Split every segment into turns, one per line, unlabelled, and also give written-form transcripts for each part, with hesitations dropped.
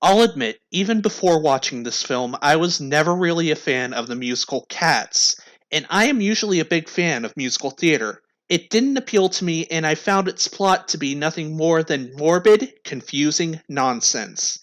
I'll admit, even before watching this film, I was never really a fan of the musical Cats, and I am usually a big fan of musical theater. It didn't appeal to me, and I found its plot to be nothing more than morbid, confusing nonsense.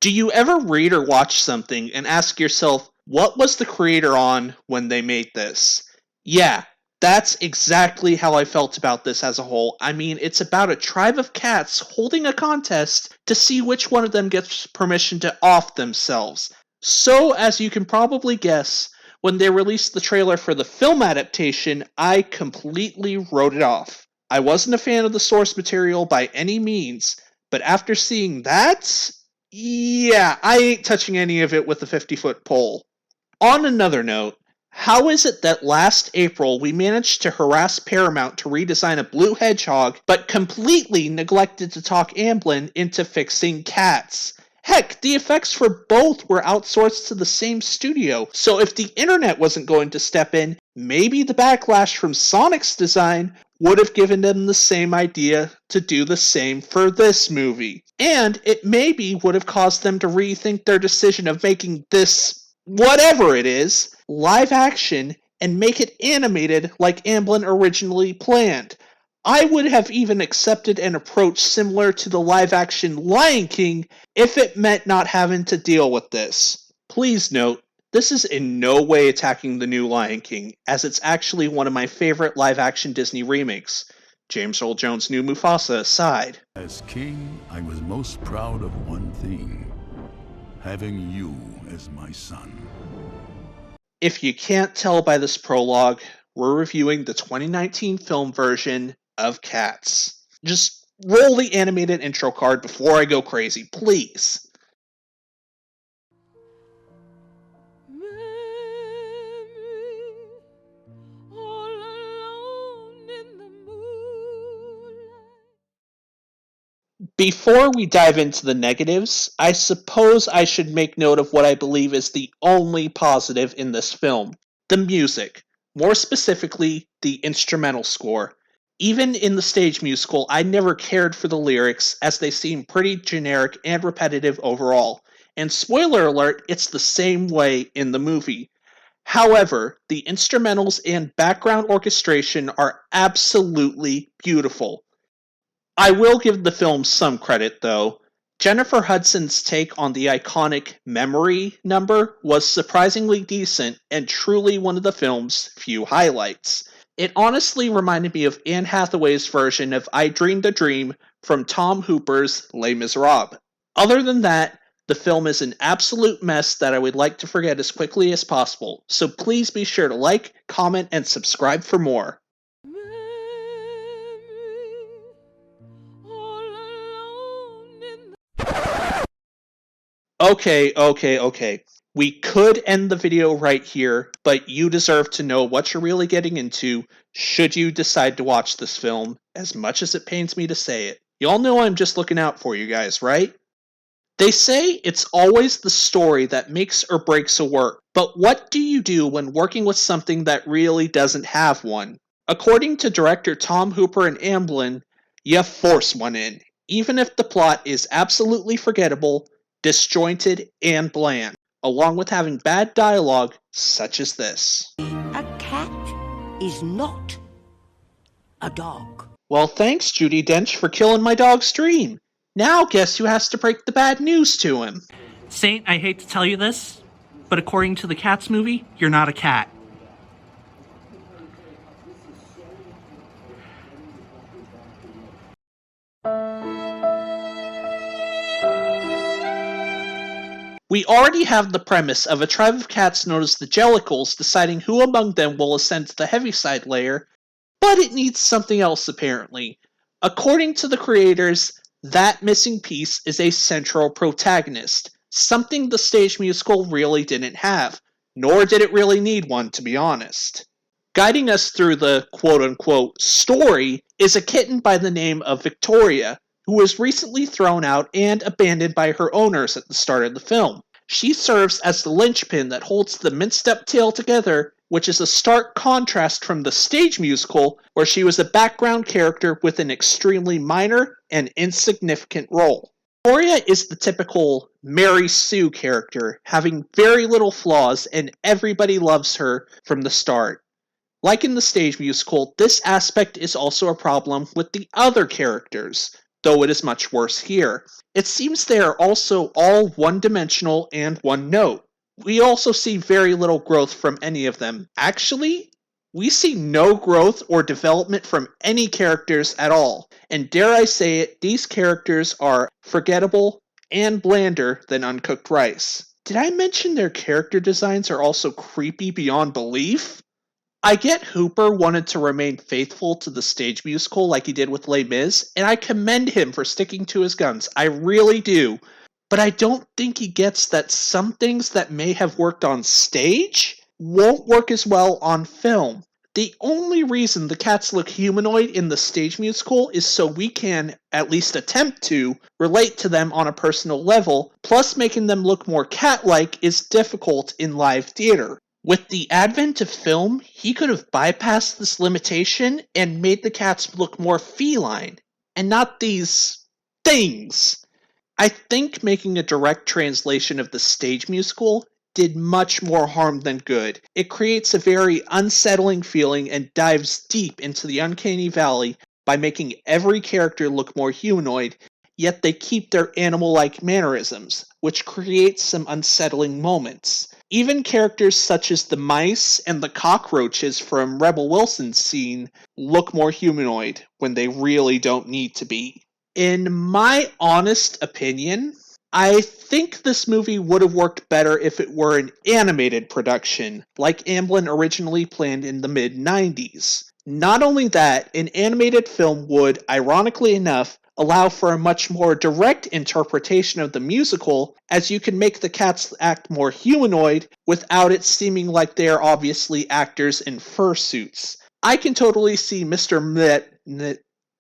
Do you ever read or watch something and ask yourself, what was the creator on when they made this? Yeah, that's exactly how I felt about this as a whole. I mean, it's about a tribe of cats holding a contest to see which one of them gets permission to off themselves. So, as you can probably guess, when they released the trailer for the film adaptation, I completely wrote it off. I wasn't a fan of the source material by any means, but after seeing that, yeah, I ain't touching any of it with a 50-foot pole. On another note, how is it that last April we managed to harass Paramount to redesign a blue hedgehog, but completely neglected to talk Amblin into fixing Cats? Heck, the effects for both were outsourced to the same studio, so if the internet wasn't going to step in, maybe the backlash from Sonic's design would have given them the same idea to do the same for this movie. And it maybe would have caused them to rethink their decision of making this, whatever it is, live action and make it animated like Amblin originally planned. I would have even accepted an approach similar to the live action Lion King if it meant not having to deal with this. Please note, this is in no way attacking the new Lion King, as it's actually one of my favorite live action Disney remakes. James Earl Jones' new Mufasa aside.
As king, I was most proud of one thing: having you as my son.
If you can't tell by this prologue, we're reviewing the 2019 film version of Cats. Just roll the animated intro card before I go crazy, please. Before we dive into the negatives, I suppose I should make note of what I believe is the only positive in this film: the music. More specifically, the instrumental score. Even in the stage musical, I never cared for the lyrics, as they seem pretty generic and repetitive overall. And spoiler alert, it's the same way in the movie. However, the instrumentals and background orchestration are absolutely beautiful. I will give the film some credit, though. Jennifer Hudson's take on the iconic Memory number was surprisingly decent and truly one of the film's few highlights. It honestly reminded me of Anne Hathaway's version of I Dreamed a Dream from Tom Hooper's Les Miserables. Other than that, the film is an absolute mess that I would like to forget as quickly as possible, so please be sure to like, comment, and subscribe for more. Okay. We could end the video right here, but you deserve to know what you're really getting into should you decide to watch this film, as much as it pains me to say it. Y'all know I'm just looking out for you guys, right? They say it's always the story that makes or breaks a work, but what do you do when working with something that really doesn't have one? According to director Tom Hooper and Amblin, you force one in, even if the plot is absolutely forgettable, disjointed, and bland, along with having bad dialogue such as this.
A cat is not a dog.
Well, thanks, Judi Dench, for killing my dog's dream. Now guess who has to break the bad news to him?
Saint, I hate to tell you this, but according to the Cats movie, you're not a cat.
We already have the premise of a tribe of cats known as the Jellicles deciding who among them will ascend to the Heaviside layer, but it needs something else apparently. According to the creators, that missing piece is a central protagonist, something the stage musical really didn't have, nor did it really need one, to be honest. Guiding us through the quote-unquote story is a kitten by the name of Victoria, who was recently thrown out and abandoned by her owners at the start of the film. She serves as the linchpin that holds the minced-up tale together, which is a stark contrast from the stage musical, where she was a background character with an extremely minor and insignificant role. Gloria is the typical Mary Sue character, having very little flaws, and everybody loves her from the start. Like in the stage musical, this aspect is also a problem with the other characters, though it is much worse here. It seems they are also all one-dimensional and one-note. We also see very little growth from any of them. Actually, we see no growth or development from any characters at all. And dare I say it, these characters are forgettable and blander than uncooked rice. Did I mention their character designs are also creepy beyond belief? I get Hooper wanted to remain faithful to the stage musical like he did with Les Mis, and I commend him for sticking to his guns. I really do. But I don't think he gets that some things that may have worked on stage won't work as well on film. The only reason the cats look humanoid in the stage musical is so we can, at least attempt to, relate to them on a personal level, plus making them look more cat-like is difficult in live theater. With the advent of film, he could have bypassed this limitation and made the cats look more feline, and not these things. I think making a direct translation of the stage musical did much more harm than good. It creates a very unsettling feeling and dives deep into the uncanny valley by making every character look more humanoid, yet they keep their animal-like mannerisms, which creates some unsettling moments. Even characters such as the mice and the cockroaches from Rebel Wilson's scene look more humanoid when they really don't need to be. In my honest opinion, I think this movie would have worked better if it were an animated production, like Amblin originally planned in the mid-90s. Not only that, an animated film would, ironically enough, allow for a much more direct interpretation of the musical, as you can make the cats act more humanoid without it seeming like they are obviously actors in fursuits. I can totally see Mr.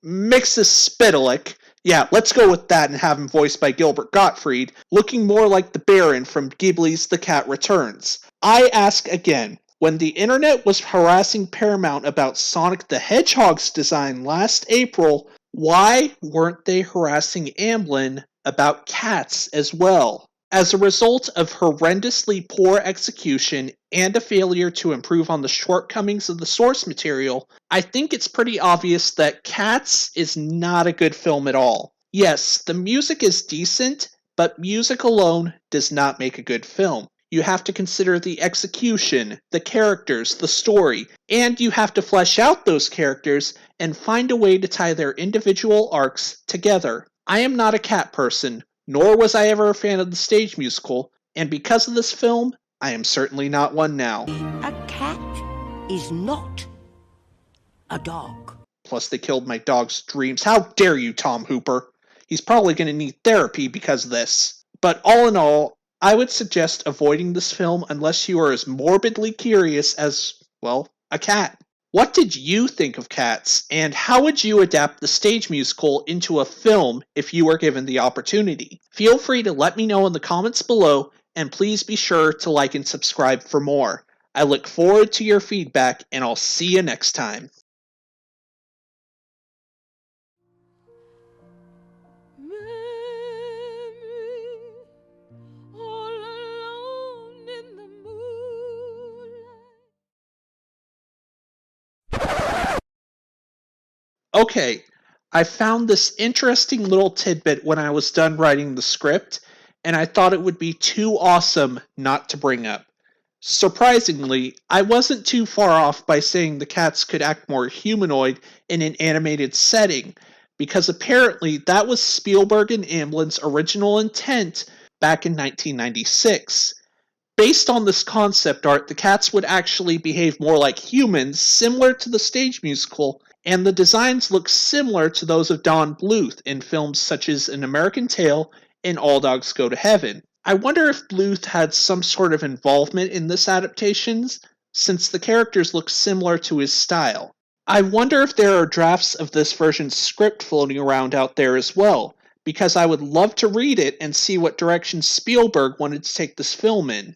Mixospitalik, yeah, let's go with that and have him voiced by Gilbert Gottfried, looking more like the Baron from Ghibli's The Cat Returns. I ask again, when the internet was harassing Paramount about Sonic the Hedgehog's design last April, why weren't they harassing Amblin about cats as well? As a result of horrendously poor execution and a failure to improve on the shortcomings of the source material, I think it's pretty obvious that Cats is not a good film at all. Yes, the music is decent, but music alone does not make a good film. You have to consider the execution, the characters, the story, and you have to flesh out those characters and find a way to tie their individual arcs together. I am not a cat person, nor was I ever a fan of the stage musical, and because of this film, I am certainly not one now.
A cat is not a dog.
Plus, they killed my dog's dreams. How dare you, Tom Hooper? He's probably going to need therapy because of this. But all in all, I would suggest avoiding this film unless you are as morbidly curious as, well, a cat. What did you think of Cats, and how would you adapt the stage musical into a film if you were given the opportunity? Feel free to let me know in the comments below, and please be sure to like and subscribe for more. I look forward to your feedback, and I'll see you next time. Okay, I found this interesting little tidbit when I was done writing the script, and I thought it would be too awesome not to bring up. Surprisingly, I wasn't too far off by saying the cats could act more humanoid in an animated setting, because apparently that was Spielberg and Amblin's original intent back in 1996. Based on this concept art, the cats would actually behave more like humans, similar to the stage musical, and the designs look similar to those of Don Bluth in films such as An American Tail and All Dogs Go to Heaven. I wonder if Bluth had some sort of involvement in this adaptation, since the characters look similar to his style. I wonder if there are drafts of this version's script floating around out there as well, because I would love to read it and see what direction Spielberg wanted to take this film in.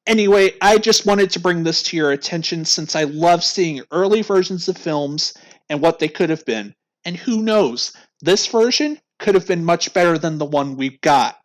Anyway, I just wanted to bring this to your attention since I love seeing early versions of films and what they could have been. And who knows, this version could have been much better than the one we've got.